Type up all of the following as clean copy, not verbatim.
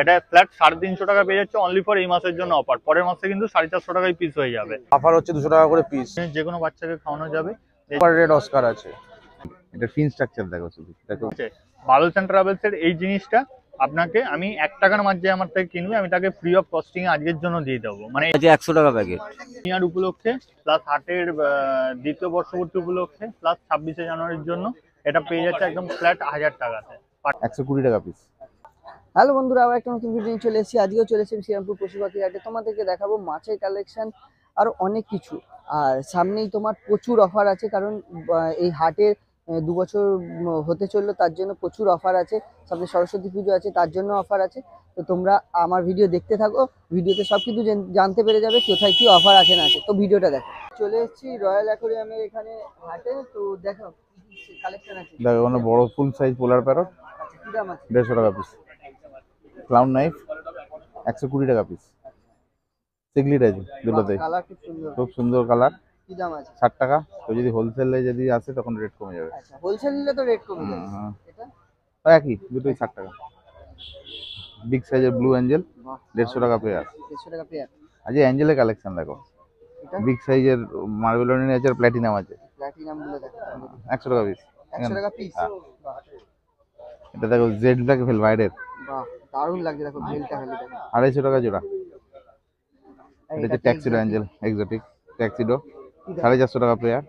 এটা ফ্ল্যাট 350 টাকা পেয়ে যাচ্ছে অনলি ফর এই মাসের জন্য অফার। পরের মাসে কিন্তু 450 টাকায় পিস হয়ে যাবে। অফার হচ্ছে 200 টাকা করে পিস, যে কোনো বাচ্চাকে খাওয়ানো যাবে। সুপার রেড অস্কার আছে, এটা ফিন স্ট্রাকচার দেখো শুধু দেখো। বাদলস এন্ড ট্রাভেলস এর এই জিনিসটা আপনাকে আমি 1 টাকার মাঝে আমার থেকে কিনবে আমি তাকে ফ্রি অফ কস্টিং আজকের জন্য দিয়ে দেবো, মানে 100 টাকা প্যাকেট ইয়ার উপলক্ষে প্লাস হাটের দ্বিতীয় বর্ষপূর্তি উপলক্ষে প্লাস 26শে জানুয়ারির জন্য এটা পেয়ে যাচ্ছে একদম ফ্ল্যাট 1000 টাকাতে, 120 টাকা পিস। হ্যালো বন্ধুরা, আবার একটা নতুন ভিডিও চলে এসেছি। আজকেও চলে এসেছি শ্রীরামপুর পশুপাখি হাটে। তোমাদেরকে দেখাবো মাছের কালেকশন আর অনেক কিছু। আর সামনেই তোমার প্রচুর অফার আছে, কারণ এই হাটের 2 বছর হতে চললো, তার জন্য প্রচুর অফার আছে। সামনে সরস্বতী পুজো আছে, তার জন্য অফার আছে। তো তোমরা আমার ভিডিও দেখতে থাকো, ভিডিওতে সব কিছু জানতে পেরে যাবে কোথায় কি অফার আছে না আছে। তো ভিডিওটা দেখো। চলে এসেছি রয়্যাল অ্যাকোয়ারিয়ামের এখানে হাটে। তো দেখো কালেকশন আছে। দেখো কোনো বড় ফুল সাইজ পোলার প্যারট, আচ্ছা, কি দাম আছে? 150 টাকা পিস। ক্লাউন নাইফ 120 টাকা পিস। সিগলিট আছে দুটোতেই, কালার খুব সুন্দর কালার। কি দাম আছে? 60 টাকা। তো যদি হোলসেলে যদি আসে তখন রেট কমে যাবে। আচ্ছা, হোলসেল নিলে তো রেট কমে যাবে। এটা একই, দুটোই 60 টাকা। বিগ সাইজের ব্লু অ্যাঞ্জেল 150 টাকা পেয়ার। 150 টাকা পেয়ার। আজ অ্যাঞ্জেলের কালেকশন দেখো, বিগ সাইজের মার্বেলনি আছে, প্ল্যাটিনাম আছে। প্ল্যাটিনাম গুলো দেখো 100 টাকা পিস। 100 টাকা পিস। এটা দেখো জেড ব্ল্যাক ভেলভাইটের, বাহ দারুণ লাগছে। দেখো বেলটা খালি দেখো 250 টাকা জোড়া। এটা হচ্ছে ট্যাক্সিডো অ্যাঞ্জেল এক্সোটিক ট্যাক্সিডো, 450 টাকা পেয়ার।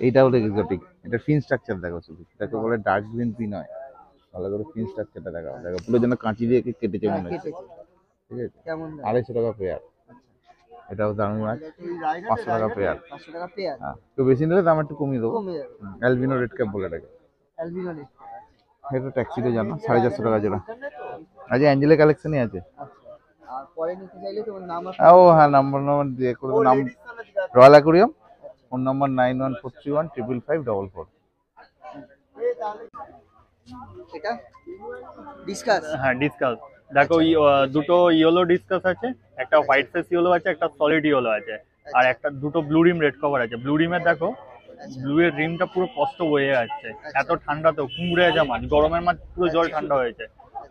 এইটা হলো এক্সোটিক, এটা ফিন স্ট্রাকচার দেখো শুধু, এটাকে বলে ডার্ক গ্রিন পিন হয়। ভালো করে ফিন স্ট্রাকচারটা দেখো, দেখো পুরো যেন কাঁচি দিয়ে কেটেছে মনে হচ্ছে। ঠিক আছে, কেমন 250 টাকা পেয়ার। এটাও দামি মাছ, 500 টাকা পেয়ার। 500 টাকা পেয়ার। হ্যাঁ, একটু বেশি নিলে দাম একটু কমিয়ে দেবো। কমে যাবে। অ্যালবিনো রেড ক্যাপ বলে এটাকে। অ্যালবিনো রেড, এটা ট্যাক্সিডো জানো, 450 টাকা জোড়া। আজ অ্যাঞ্জেলের কালেকশনই আছে। আর পরে নিতে চাইলে তোমার নাম আছে। ও হ্যাঁ, নাম্বার দিয়ে করে নাম, রয়্যাল অ্যাকোয়ারিয়াম, ফোন নাম্বার 9143155544। এটা ডিসকাস। হ্যাঁ ডিসকাস দেখো, দুটো ইয়েলো ডিসকাস আছে, একটা হোয়াইট ফেস ইয়েলো আছে, একটা সলিড ইয়েলো আছে, আর একটা দুটো ব্লু রিম রেড কভার আছে। ব্লু রিমের দেখো, ব্লু এর রিমটা পুরো কষ্ট বয়ে যাচ্ছে, এত ঠান্ডাতেও কুমড়ে আছে মাছ, গরমের মাছ পুরো জল ঠান্ডা হয়েছে।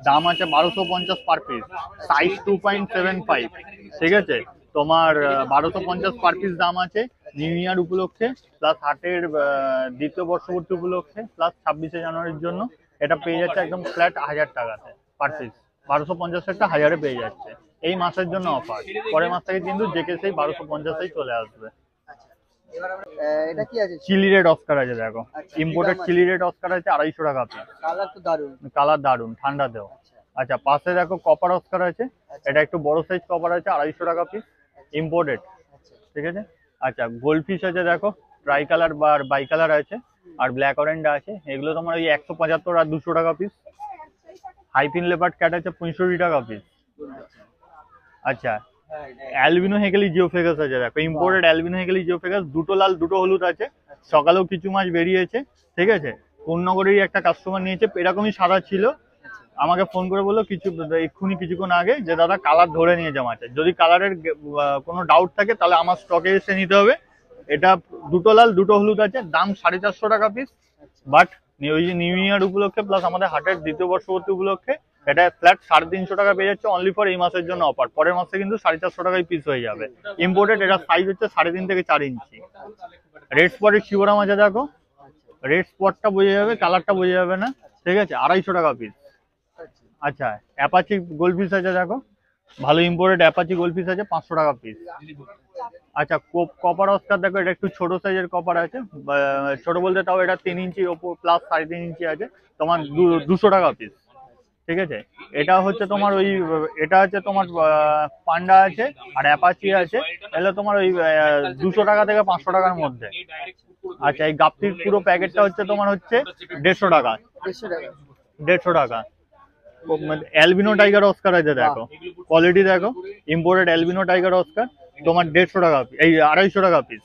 দাম আছে 1250 পার পিস, সাইজ 2.75। ঠিক আছে, তোমার 1250 পার পিস দাম আছে নিউ ইয়ার উপলক্ষে প্লাস হাটের দ্বিতীয় বর্ষপূর্তি উপলক্ষে প্লাস 26শে জানুয়ারির জন্য এটা পেয়ে যাচ্ছে একদম ফ্ল্যাট 1000 টাকাতে পার পিস। 1250 একটা 1000-এ পেয়ে যাচ্ছে এই মাসের জন্য অফার। পরের মাস থেকে কিন্তু যে কে সেই 1250-এই চলে আসবে। এটা কি আছে? চিলি রেড অস্কার আছে দেখো, ইম্পোর্টেড চিলি রেড অস্কার আছে 250 টাকা পিস। কালার তো দারুণ, কালার দারুণ, ঠান্ডাতেও। আচ্ছা, পাশে দেখো কপার অস্কার আছে, এটা একটু বড় সাইজ কপার আছে, 250 টাকা পিস, ইম্পোর্টেড। ঠিক আছে। আচ্ছা, গোল্ড ফিশ আছে দেখো, ট্রাই কালার বা বাই কালার আছে, আর ব্ল্যাক অরেঞ্জ আছে। এগুলো তোমার ওই 175 আর 200 টাকা পিস। হাইফিন লেপার্ড ক্যাট আছে 65 টাকা পিস। আচ্ছা, অ্যালবিনো হেগেলি জিওফেগাস আছে দেখো, ইম্পোর্টেড অ্যালবিনো হেগেলি জিওফেগাস, দুটো লাল দুটো হলুদ আছে। সকালেও কিছু মাছ বেরিয়েছে। ঠিক আছে, কোন্নগরেরই একটা কাস্টমার নিয়েছে, এরকমই সাদা ছিল, আমাকে ফোন করে বললো এক্ষুনি কিছুক্ষণ আগে যে দাদা কালার ধরে নিয়েছে মাছের, যদি কালারের কোনো ডাউট থাকে তাহলে আমার স্টকে এসে নিতে হবে। এটা দুটো লাল দুটো হলুদ আছে, দাম 450 টাকা পিস। বাট ওই যে নিউ ইয়ার উপলক্ষে প্লাস আমাদের হাটের দ্বিতীয় বর্ষপূর্তি উপলক্ষে এটা ফ্ল্যাট 350 টাকা পেয়ে যাচ্ছে অনলি ফর এই মাসের জন্য অফার। পরের মাসে কিন্তু 450 টাকায় পিস হয়ে যাবে। ইম্পোর্টেড, এটা সাইজ হচ্ছে 3.5 থেকে 4 ইঞ্চি। রেড স্পটের শিবরা মাছ দেখো, রেড স্পটটা বোঝা যাবে, কালারটা বোঝা যাবে না। ঠিক আছে, 250 টাকা পিস। আচ্ছা, অ্যাপাচি গোল্ডফিশ আছে দেখো, ভালো ইম্পোর্টেড অ্যাপাচি গোল্ডফিশ আছে 500 টাকা পিস। আচ্ছা, কপার অস্কার দেখো, এটা একটু ছোট সাইজের কপার আছে, ছোট বলতে তাও এটা 3 ইঞ্চির ওপর প্লাস 3.5 ইঞ্চি আছে, তোমার 200 টাকা পিস। ঠিক আছে, এটা হচ্ছে তোমার ওই, এটা হচ্ছে তোমার পান্ডা আছে আর অ্যাপাচি আছে, তাহলে তোমার ওই 200 টাকা থেকে 500 টাকার মধ্যে। আচ্ছা, এই গাপ্তির পুরো প্যাকেটটা হচ্ছে তোমার হচ্ছে 150 টাকা। 150 টাকা। অ্যালবিনো টাইগার অস্কার আছে দেখো, কোয়ালিটি দেখো, ইম্পোর্টেড অ্যালবিনো টাইগার অস্কার, তোমার 150 টাকা, এই 250 টাকা পিস।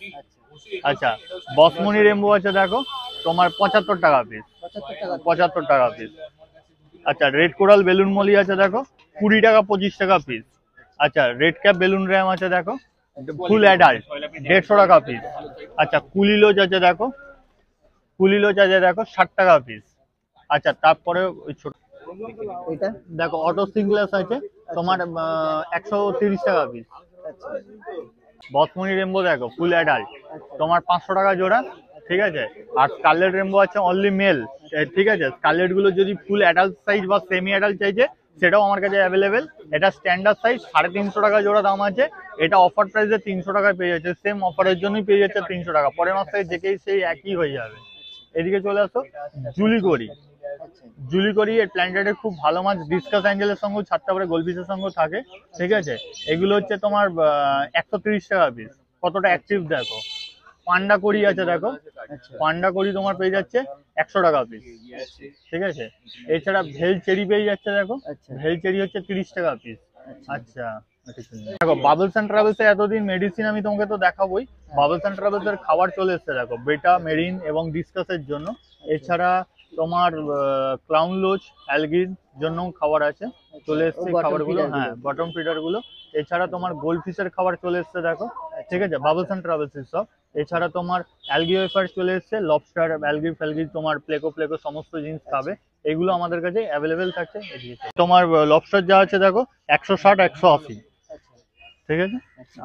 আচ্ছা, বসমনি রেমবো আছে দেখো, তোমার 75 টাকা পিস। 75 টাকা পিস। আচ্ছা, রেড কোরাল বেলুন মলি আছে দেখো, 20 টাকা 25 টাকা পিস। আচ্ছা, রেড ক্যাপ বেলুন র্যাম আছে দেখো, ফুল অ্যাডাল্ট, 150 টাকা পিস। আচ্ছা, কুলিলোজ আছে দেখো, কুলিলোজ আছে দেখো 60 টাকা পিস। আচ্ছা, তারপরে ওই ছোট এটা দেখো অটো সিঙ্গলেস আছে তোমার 130 টাকা পিস। আচ্ছা বসমনি রেমবো দেখো ফুল অ্যাডাল্ট তোমার 500 টাকা জোড়া, ঠিক আছে। আর স্কারলেট রেমবো আছে অনলি মেল, ঠিক আছে। স্কারলেট গুলো যদি ফুল অ্যাডাল্ট সাইজ বা সেমি অ্যাডাল্ট চাইছে সেটাও আমার কাছে অ্যাভেলেবেল। এটা স্ট্যান্ডার্ড সাইজ 350 টাকা জোড়া দাম আছে। এটা অফার প্রাইসে 300 টাকায় পেয়ে যাচ্ছে, সেম অফারের জন্যই পেয়ে যাচ্ছে 300 টাকা। পরের মাস থেকে যে কেই সেই একই হয়ে যাবে। এদিকে চলে আসো জুলিকড়ি। জুলিকড়ি এর প্ল্যান্টেডের খুব ভালো মাছ, ডিসকাস অ্যাঞ্জেলের সঙ্গে ছাড়তে পারে, গোলফিশের সঙ্গে থাকে, ঠিক আছে। এগুলো হচ্ছে তোমার 130 টাকা পিস। কতটা অ্যাক্টিভ দেখো। পান্ডা কড়ি আছে দেখো, পান্ডা কড়ি তোমার পেয়ে যাচ্ছে 100 টাকা পিস, ঠিক আছে। এছাড়া ভেল চেরি পেয়ে যাচ্ছে দেখো, ভেল চেরি হচ্ছে 30 টাকা পিস। আচ্ছা দেখো বাবলস অ্যান্ড ট্রাভেলস এর এতদিন মেডিসিন আমি তোমাকে তো দেখাবোই। বাবলস অ্যান্ড ট্রাভেলস এর খাবার চলে এসছে দেখো, বেটা মেরিন এবং ডিসকাসের জন্য। এছাড়া তোমার ক্লাউন লোচ অ্যালগির জন্য খাবার আছে, চলে এসছে খাবারগুলো, হ্যাঁ বটম ফিডার গুলো। এছাড়া তোমার গোল্ড ফিশের খাবার চলে এসছে দেখো, ঠিক আছে, বাবলস অ্যান্ড ট্রাভেলস এর সব। এছাড়া তোমার অ্যালগি ওয়েফার চলে এসছে, লবস্টার অ্যালগি ফ্যালগি তোমার প্লেকো প্লেকো সমস্ত জিনিস খাবে, এগুলো আমাদের কাছে অ্যাভেলেবেল থাকছে। তোমার লবস্টার যা আছে দেখো 160 180, ঠিক আছে।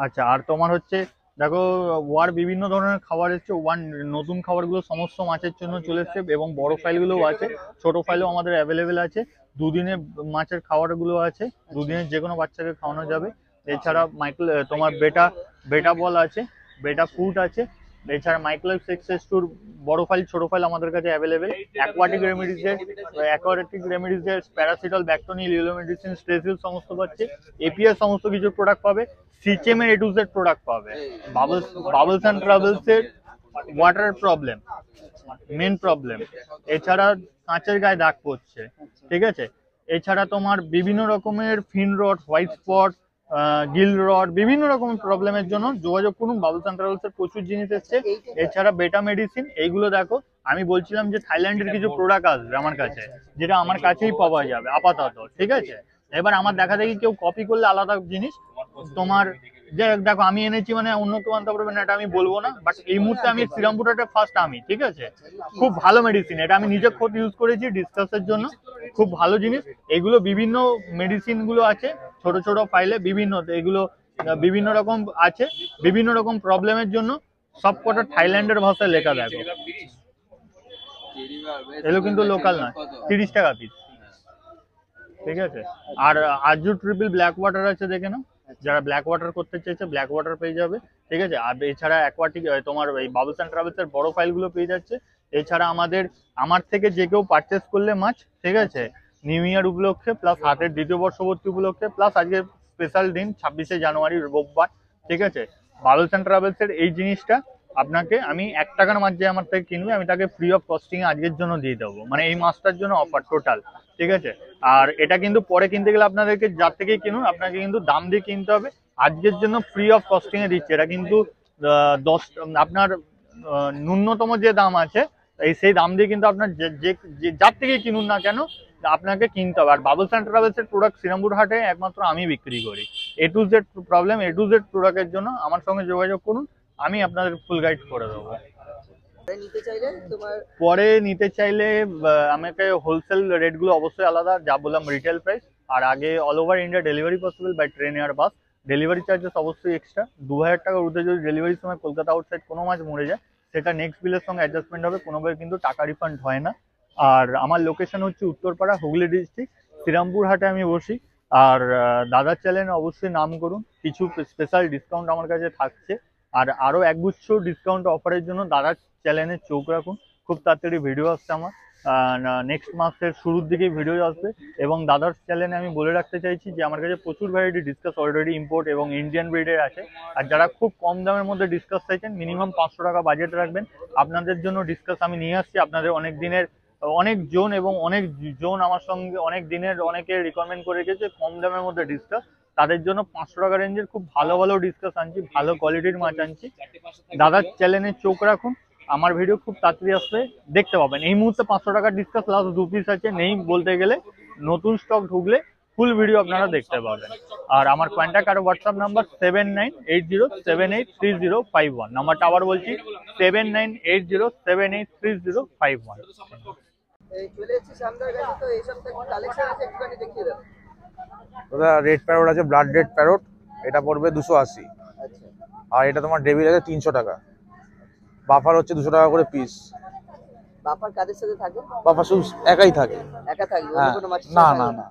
আচ্ছা আর তোমার হচ্ছে দেখো ওয়ার বিভিন্ন ধরনের খাবার এসছে, ওয়ান নতুন খাবারগুলো সমস্ত মাছের জন্য চলে এসছে এবং বড় ফাইলগুলোও আছে, ছোট ফাইলও আমাদের অ্যাভেলেবেল আছে। দুদিনে মাছের খাবারগুলো আছে, দুদিনের যে কোনো বাচ্চাকে খাওয়ানো যাবে। এছাড়া তোমার বেটা বল আছে, বেটা ফুড আছে। এছাড়া মাইক্রোলাইফ সেক্সেস2 বড় ফাইল ছোট ফাইল আমাদের কাছে অ্যাভেলেবেল। অ্যাকোয়াটিক রেমেডিজের প্যারাসিটাল, ব্যাকটোনিল, ইউলোমেডিসিন, স্ট্রেসিল সমস্ত পাচ্ছে। এপিএস সমস্ত কিছু প্রোডাক্ট পাবে। সিচেম এর A to Z প্রোডাক্ট পাবে। বাবলস অ্যান্ড ট্রাভেলস এর ওয়াটার প্রবলেম মেন প্রবলেম। এছাড়া কাঁচের গায়ে দাগ পড়ছে, ঠিক আছে। এছাড়া তোমার বিভিন্ন রকমের fin rot, white spot, gill rot, বিভিন্ন রকম প্রবলেমের জন্য যোগাযোগ করুন। বাবলস অ্যান্ড ট্রাভেলস এর প্রচুর জিনিস এসছে। এছাড়া বেটা মেডিসিন, এইগুলো দেখো আমি বলছিলাম যে থাইল্যান্ডের কিছু প্রোডাক্ট আসবে আমার কাছে, যেটা আমার কাছেই পাওয়া যাবে আপাতত, ঠিক আছে। এবার আমার দেখা দেখি কেউ কপি করলে আলাদা জিনিস। তোমার যে দেখো আমি এনেছি মানে অন্য কেউ আনতে পারবে না এটা আমি বলবো না, বাট এই মুহূর্তে আমি শ্রীরামপুরটা ফার্স্ট আমি, ঠিক আছে। খুব ভালো মেডিসিন, এটা আমি নিজে খোদ ইউজ করেছি ডিসকাসের জন্য, খুব ভালো জিনিস। এগুলো বিভিন্ন মেডিসিন গুলো আছে ছোট ছোট ফাইলে, বিভিন্ন এগুলো বিভিন্ন রকম আছে, বিভিন্ন রকম প্রবলেমের জন্য। সব কটা থাইল্যান্ডের ভাষায় লেখা দেখো, এগুলো কিন্তু লোকাল না, 30 টাকা পিস, ঠিক আছে। আর আরজু ট্রিপল ব্ল্যাক ওয়াটার আছে, দেখে নাও, যারা ব্ল্যাক ওয়াটার করতে চাইছে ব্ল্যাক ওয়াটার পেয়ে যাবে, ঠিক আছে। আর এছাড়া অ্যাকোয়াটিক তোমার এই বাবলস অ্যান্ড ট্রাভেলস এর বড় ফাইলগুলো পেয়ে যাচ্ছে। এছাড়া আমার থেকে যে কেউ পারচেস করলে মাছ, ঠিক আছে, নিউ ইয়ার উপলক্ষে প্লাস হাটের দ্বিতীয় বর্ষবর্তী উপলক্ষে প্লাস আজকে স্পেশাল দিন 26শে জানুয়ারি রোববার, ঠিক আছে, বাবলস অ্যান্ড ট্রাভেলস এর এই জিনিসটা আপনাকে আমি 1 টাকার মাছ যে আমার থেকে কিনবে আমি তাকে ফ্রি অফ কস্টিং আজকের জন্য দিয়ে দেবো, মানে এই মাছটার জন্য অফার টোটাল, ঠিক আছে। আর এটা কিন্তু পরে কিনতে গেলে আপনাদেরকে যার থেকেই কিনুন আপনাকে কিন্তু দাম দিয়ে কিনতে হবে, আজকের জন্য ফ্রি অফ কস্টিং এ দিচ্ছে। এটা কিন্তু আপনার ন্যূনতম যে দাম আছে সেই দাম দিয়ে কিন্তু আপনার যার থেকে কিনুন না কেন আপনাকে কিনতে হবে। আর বাবলস অ্যান্ড ট্রাভেলস এর প্রোডাক্ট শ্রীরামপুর হাটে একমাত্র আমি বিক্রি করি। A to Z problem, A to Z প্রোডাক্টের জন্য আমার সঙ্গে যোগাযোগ করুন, আমি আপনাদের ফুল গাইড করে দেবো। পরে নিতে চাইলে আমাকে হোলসেল রেট গুলো অবশ্যই আলাদা, যা বললাম রিটেল প্রাইস। আর আগে all over India delivery possible by train আর বাস, ডেলিভারি চার্জেস অবশ্যই এক্সট্রা। 2000 টাকার ঊর্ধ্বে যদি ডেলিভারির সময় কলকাতা আউটসাইড কোনো মাছ মরে যায় সেটা নেক্সট বিলের সঙ্গে অ্যাডজাস্টমেন্ট হবে, কোনোভাবে কিন্তু টাকা রিফান্ড হয় না। আর আমার লোকেশন হচ্ছে উত্তরপাড়া, হুগলি ডিস্ট্রিক্ট, শ্রীরামপুর হাটে আমি বসি। আর দাদার চ্যানেল অবশ্যই নাম করুন, কিছু স্পেশাল ডিসকাউন্ট আমার কাছে থাকছে। আর আরো একগুচ্ছ ডিসকাউন্ট অফারের জন্য দাদার চ্যানেলে চোখ রাখুন, খুব তাড়াতাড়ি ভিডিও আসছে আমার, নেক্সট মাসের শুরুর দিকেই ভিডিও আসবে। এবং দাদার চ্যানেলে আমি বলে রাখতে চাইছি যে আমার কাছে প্রচুর ভ্যারাইটি ডিসকাস অলরেডি ইম্পোর্ট এবং ইন্ডিয়ান ব্রিডের আছে। আর যারা খুব কম দামের মধ্যে ডিসকাস চাইছেন মিনিমাম 500 টাকা বাজেট রাখবেন, আপনাদের জন্য ডিসকাস আমি নিয়ে আসছি। আপনাদের অনেক দিনের অনেক জন এবং অনেক জন আমার সঙ্গে অনেক দিনের অনেকে রিকমেন্ড করে গেছে কম দামের মধ্যে ডিসকাস, তাদের জন্য 500 টাকা রেঞ্জের খুব ভালো ভালো ডিসকাস আনছি, ভালো কোয়ালিটির মাছ আনছি। দাদার চ্যানেলে চোখ রাখুন, আমার ভিডিও খুব তাড়াতাড়ি আসবে, দেখতে পাবেন। এই মুহূর্তে 500 টাকার ডিসকাস লাস্ট 2 পিস আছে, নেই বলতে গেলে, নতুন স্টক ঢুকলে ফুল ভিডিও আপনারা দেখতে পাবেন। আর আমার কন্ট্যাক্ট আর হোয়াটসঅ্যাপ নাম্বার 7980783051, নাম্বারটা আবার বলছি 7980783051। এই চলে এসেছি সামনের কাছে, তো এই সপ্তাহে কি কালেকশন আছে একটুখানি দেখিয়ে দাও। দাদা রেড প্যারট আছে, ব্লাড রেড প্যারট, এটা পড়বে 280। আচ্ছা আর এটা তোমার ডেভিল আছে 300 টাকা। বাফার হচ্ছে 200 টাকা করে পিস। বাফার কাদের সাথে থাকে? বাফার শুধু একাই থাকে। একা থাকে, অন্য হ্যাঁ, কোনো মাছের না সাথে না থাকে না।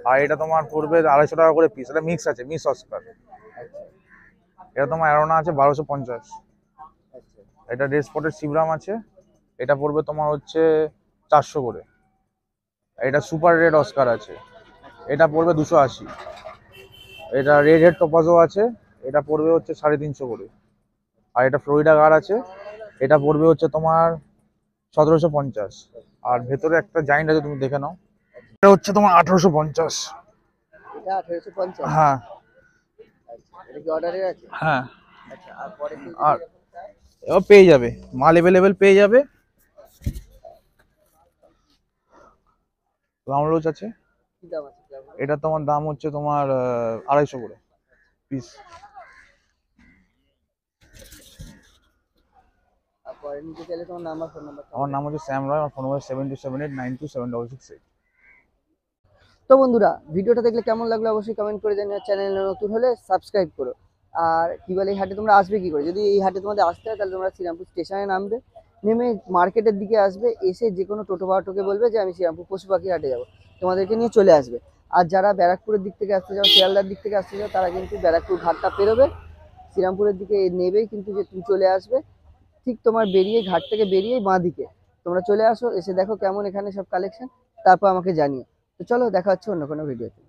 আর এটা তোমার পড়বে 250 টাকা করে পিস। এটা মিক্স আছে, মিক্স অস্কার। এটা তোমার অ্যারোনা আছে 1250। আচ্ছা এটা রেড স্পটের সিবরাম আছে, এটা পড়বে তোমার হচ্ছে 400 করে। এটা সুপার রেড অস্কার আছে, এটা পড়বে 280। এটা রেড হেড টপাজও আছে, এটা পড়বে হচ্ছে 350 করে। আর এটা ফ্লোরিডা গার আছে, এটা পড়বে হচ্ছে তোমার 1750। আর ভেতরে একটা জাইন্ট আছে, তুমি দেখে নাও, এটা হচ্ছে তোমার 1850। এটা 1850। হ্যাঁ আচ্ছা এটা কি অর্ডারের আছে? হ্যাঁ। আচ্ছা আর পরে কি আর এবার পেয়ে যাবে, মাল অ্যাভেলেবেল পেয়ে যাবে। রামরোজ আছে, কি দাম আছে ক্লাবের? এটা তোমার দাম হচ্ছে তোমার 250 করে পিস। আর পরে নিতে চাইলে তোমার নাম্বার, ফোন নাম্বার। আমার নাম হচ্ছে শ্যাম রয়, আমার ফোন নম্বর 7278927668। তো বন্ধুরা ভিডিওটা দেখলে কেমন লাগলো অবশ্যই কমেন্ট করে জানিও, চ্যানেলে নতুন হলে সাবস্ক্রাইব করো। আর কি বলে, এই হাটে তোমরা আসবে কি করে? যদি এই হাটে তোমাদের আসতে হয় তাহলে তোমরা শ্রীরামপুর স্টেশনে নামবে, নেমে মার্কেটের দিকে আসবে, এসে যে কোনো টোটো বা অটোকে বলবে যে আমি শ্রীরামপুর পশু পাখি হাটে যাবো, তোমাদেরকে নিয়ে চলে আসবে। আর যারা ব্যারাকপুরের দিক থেকে আসতে চাও, শিয়ালদার দিক থেকে আসতে চাও, তারা কিন্তু ব্যারাকপুর ঘাটটা পেরোবে, শ্রীরামপুরের দিকে নেবেই কিন্তু যে তুমি চলে আসবে। ঠিক তোমার বেরিয়ে ঘাট থেকে বেরিয়ে বাঁ দিকে তোমরা চলে আসো, এসে দেখো কেমন এখানে সব কালেকশন, তারপর আমাকে জানিও। তো চলো দেখা হচ্ছে অন্য কোনো ভিডিওতে।